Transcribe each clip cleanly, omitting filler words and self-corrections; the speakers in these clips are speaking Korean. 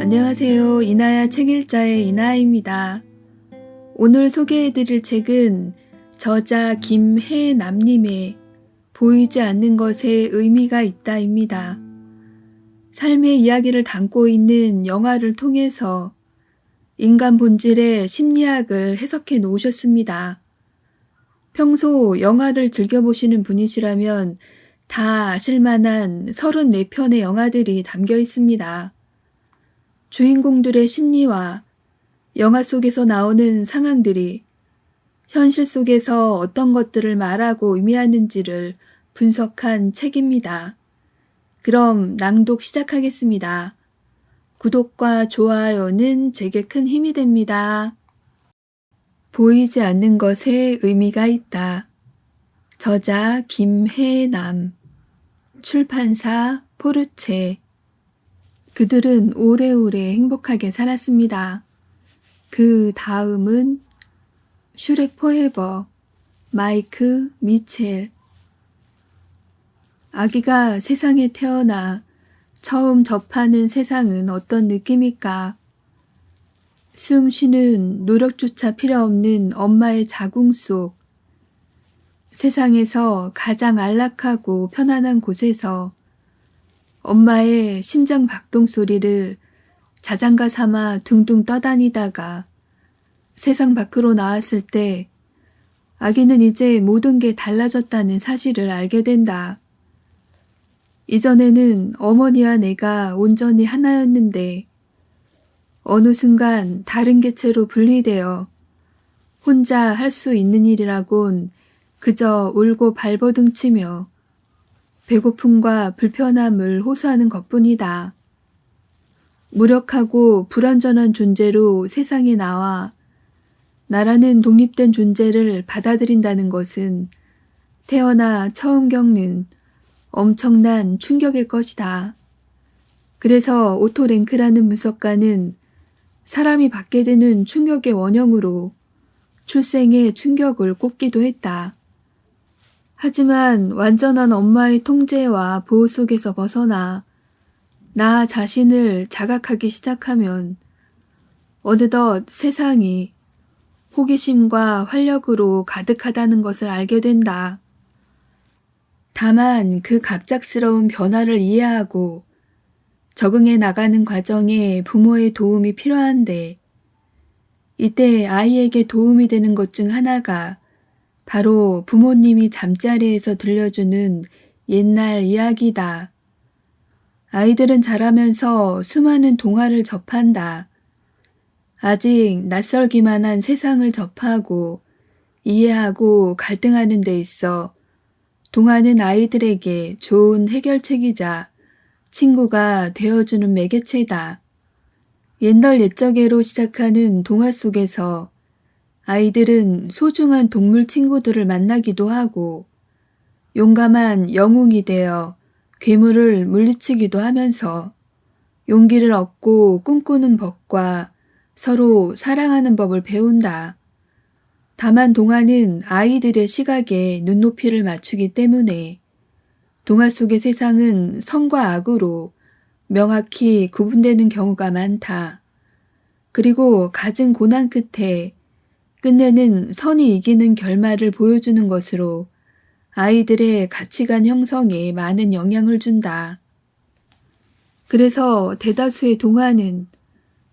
안녕하세요. 이나야 책일자의 이나입니다. 오늘 소개해드릴 책은 저자 김혜남님의 보이지 않는 것에 의미가 있다입니다. 삶의 이야기를 담고 있는 영화를 통해서 인간 본질의 심리학을 해석해 놓으셨습니다. 평소 영화를 즐겨보시는 분이시라면 다 아실만한 34편의 영화들이 담겨 있습니다. 주인공들의 심리와 영화 속에서 나오는 상황들이 현실 속에서 어떤 것들을 말하고 의미하는지를 분석한 책입니다. 그럼 낭독 시작하겠습니다. 구독과 좋아요는 제게 큰 힘이 됩니다. 보이지 않는 것에 의미가 있다. 저자 김혜남, 출판사 포르체. 그들은 오래오래 행복하게 살았습니다. 그 다음은 슈렉 포에버, 마이크 미첼. 아기가 세상에 태어나 처음 접하는 세상은 어떤 느낌일까? 숨 쉬는 노력조차 필요 없는 엄마의 자궁 속, 세상에서 가장 안락하고 편안한 곳에서 엄마의 심장 박동 소리를 자장가 삼아 둥둥 떠다니다가 세상 밖으로 나왔을 때 아기는 이제 모든 게 달라졌다는 사실을 알게 된다. 이전에는 어머니와 내가 온전히 하나였는데 어느 순간 다른 개체로 분리되어 혼자 할 수 있는 일이라곤 그저 울고 발버둥치며 배고픔과 불편함을 호소하는 것뿐이다. 무력하고 불완전한 존재로 세상에 나와 나라는 독립된 존재를 받아들인다는 것은 태어나 처음 겪는 엄청난 충격일 것이다. 그래서 오토 랭크라는 문학가는 사람이 받게 되는 충격의 원형으로 출생의 충격을 꼽기도 했다. 하지만 완전한 엄마의 통제와 보호 속에서 벗어나 나 자신을 자각하기 시작하면 어느덧 세상이 호기심과 활력으로 가득하다는 것을 알게 된다. 다만 그 갑작스러운 변화를 이해하고 적응해 나가는 과정에 부모의 도움이 필요한데 이때 아이에게 도움이 되는 것 중 하나가 바로 부모님이 잠자리에서 들려주는 옛날 이야기다. 아이들은 자라면서 수많은 동화를 접한다. 아직 낯설기만 한 세상을 접하고 이해하고 갈등하는 데 있어 동화는 아이들에게 좋은 해결책이자 친구가 되어주는 매개체다. 옛날 옛적에로 시작하는 동화 속에서 아이들은 소중한 동물 친구들을 만나기도 하고 용감한 영웅이 되어 괴물을 물리치기도 하면서 용기를 얻고 꿈꾸는 법과 서로 사랑하는 법을 배운다. 다만 동화는 아이들의 시각에 눈높이를 맞추기 때문에 동화 속의 세상은 선과 악으로 명확히 구분되는 경우가 많다. 그리고 갖은 고난 끝에 끝내는 선이 이기는 결말을 보여주는 것으로 아이들의 가치관 형성에 많은 영향을 준다. 그래서 대다수의 동화는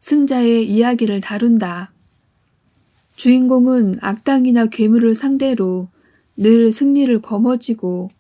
승자의 이야기를 다룬다. 주인공은 악당이나 괴물을 상대로 늘 승리를 거머쥐고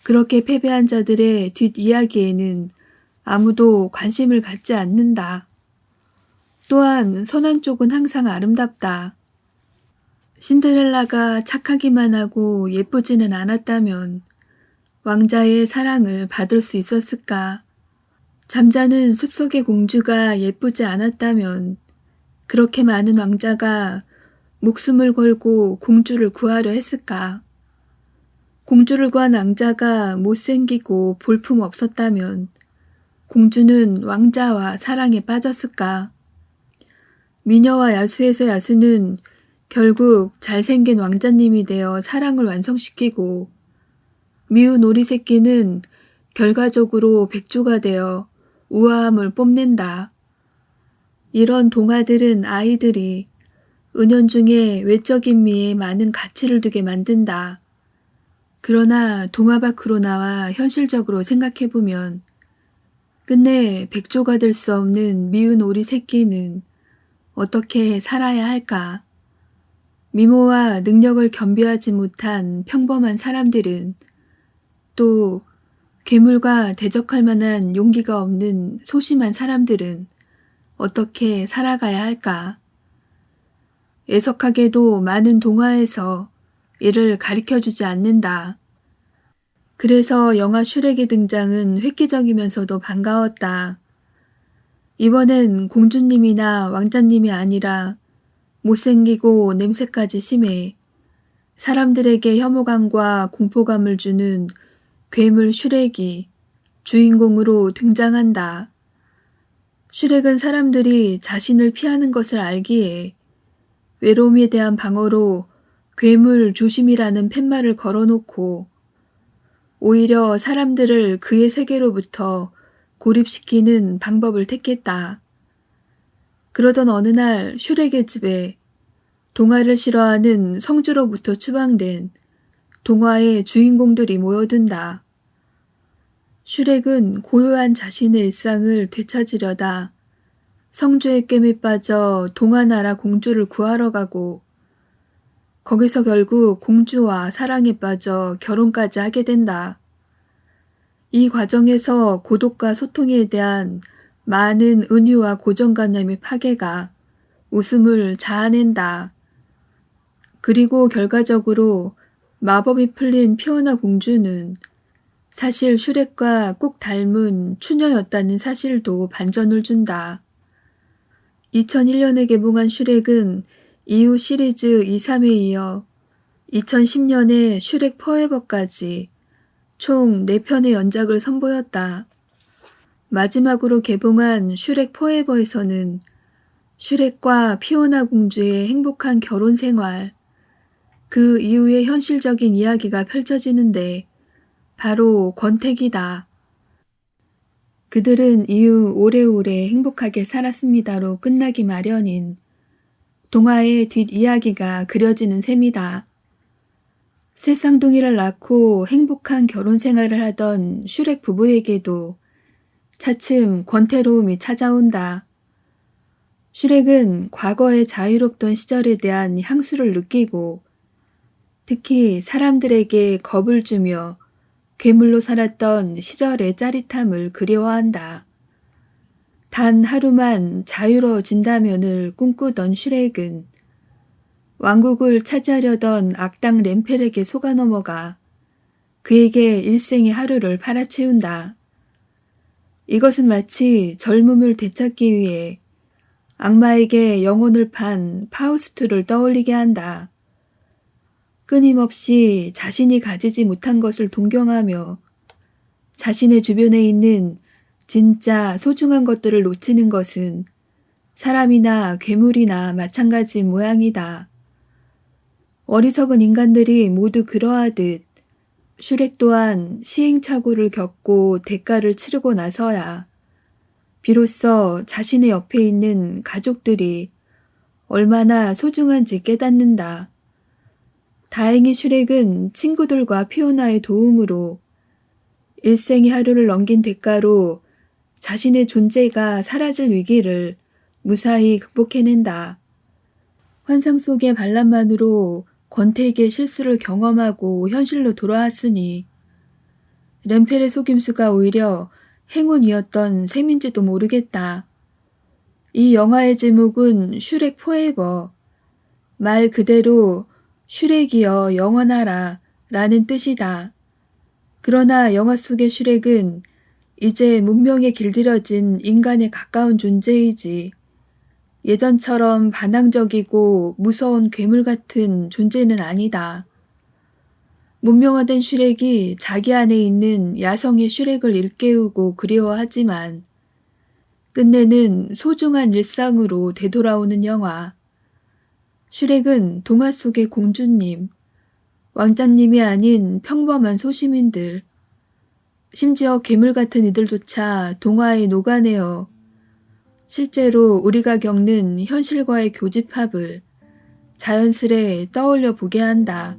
그렇게 패배한 자들의 뒷이야기에는 아무도 관심을 갖지 않는다. 또한 선한 쪽은 항상 아름답다. 신데렐라가 착하기만 하고 예쁘지는 않았다면 왕자의 사랑을 받을 수 있었을까? 잠자는 숲속의 공주가 예쁘지 않았다면 그렇게 많은 왕자가 목숨을 걸고 공주를 구하려 했을까? 공주를 구한 왕자가 못생기고 볼품 없었다면 공주는 왕자와 사랑에 빠졌을까? 미녀와 야수에서 야수는 결국 잘생긴 왕자님이 되어 사랑을 완성시키고 미운 오리 새끼는 결과적으로 백조가 되어 우아함을 뽐낸다. 이런 동화들은 아이들이 은연중에 외적인 미에 많은 가치를 두게 만든다. 그러나 동화 밖으로 나와 현실적으로 생각해보면 끝내 백조가 될 수 없는 미운 오리 새끼는 어떻게 살아야 할까? 미모와 능력을 겸비하지 못한 평범한 사람들은, 또 괴물과 대적할 만한 용기가 없는 소심한 사람들은 어떻게 살아가야 할까? 애석하게도 많은 동화에서 이를 가르쳐주지 않는다. 그래서 영화 슈렉의 등장은 획기적이면서도 반가웠다. 이번엔 공주님이나 왕자님이 아니라 못생기고 냄새까지 심해 사람들에게 혐오감과 공포감을 주는 괴물 슈렉이 주인공으로 등장한다. 슈렉은 사람들이 자신을 피하는 것을 알기에 외로움에 대한 방어로 괴물 조심이라는 팻말을 걸어놓고 오히려 사람들을 그의 세계로부터 고립시키는 방법을 택했다. 그러던 어느 날 슈렉의 집에 동화를 싫어하는 성주로부터 추방된 동화의 주인공들이 모여든다. 슈렉은 고요한 자신의 일상을 되찾으려다 성주의 꿰매 빠져 동화나라 공주를 구하러 가고 거기서 결국 공주와 사랑에 빠져 결혼까지 하게 된다. 이 과정에서 고독과 소통에 대한 많은 은유와 고정관념의 파괴가 웃음을 자아낸다. 그리고 결과적으로 마법이 풀린 피오나 공주는 사실 슈렉과 꼭 닮은 추녀였다는 사실도 반전을 준다. 2001년에 개봉한 슈렉은 이후 시리즈 2, 3에 이어 2010년에 슈렉 퍼에버까지 총 4편의 연작을 선보였다. 마지막으로 개봉한 슈렉 퍼에버에서는 슈렉과 피오나 공주의 행복한 결혼 생활, 그 이후의 현실적인 이야기가 펼쳐지는데 바로 권태기다. 그들은 이후 오래오래 행복하게 살았습니다로 끝나기 마련인 동화의 뒷이야기가 그려지는 셈이다. 새 쌍둥이를 낳고 행복한 결혼 생활을 하던 슈렉 부부에게도 차츰 권태로움이 찾아온다. 슈렉은 과거의 자유롭던 시절에 대한 향수를 느끼고 특히 사람들에게 겁을 주며 괴물로 살았던 시절의 짜릿함을 그리워한다. 단 하루만 자유로워진다면을 꿈꾸던 슈렉은 왕국을 차지하려던 악당 램펠에게 속아 넘어가 그에게 일생의 하루를 팔아채운다. 이것은 마치 젊음을 되찾기 위해 악마에게 영혼을 판 파우스트를 떠올리게 한다. 끊임없이 자신이 가지지 못한 것을 동경하며 자신의 주변에 있는 진짜 소중한 것들을 놓치는 것은 사람이나 괴물이나 마찬가지인 모양이다. 어리석은 인간들이 모두 그러하듯 슈렉 또한 시행착오를 겪고 대가를 치르고 나서야 비로소 자신의 옆에 있는 가족들이 얼마나 소중한지 깨닫는다. 다행히 슈렉은 친구들과 피오나의 도움으로 일생의 하루를 넘긴 대가로 자신의 존재가 사라질 위기를 무사히 극복해낸다. 환상 속의 반란만으로 권태기의 실수를 경험하고 현실로 돌아왔으니 램펠의 속임수가 오히려 행운이었던 셈인지도 모르겠다. 이 영화의 제목은 슈렉 포에버, 말 그대로 슈렉이여 영원하라 라는 뜻이다. 그러나 영화 속의 슈렉은 이제 문명에 길들여진 인간에 가까운 존재이지 예전처럼 반항적이고 무서운 괴물 같은 존재는 아니다. 문명화된 슈렉이 자기 안에 있는 야성의 슈렉을 일깨우고 그리워하지만 끝내는 소중한 일상으로 되돌아오는 영화. 슈렉은 동화 속의 공주님, 왕자님이 아닌 평범한 소시민들, 심지어 괴물 같은 이들조차 동화에 녹아내어 실제로 우리가 겪는 현실과의 교집합을 자연스레 떠올려 보게 한다.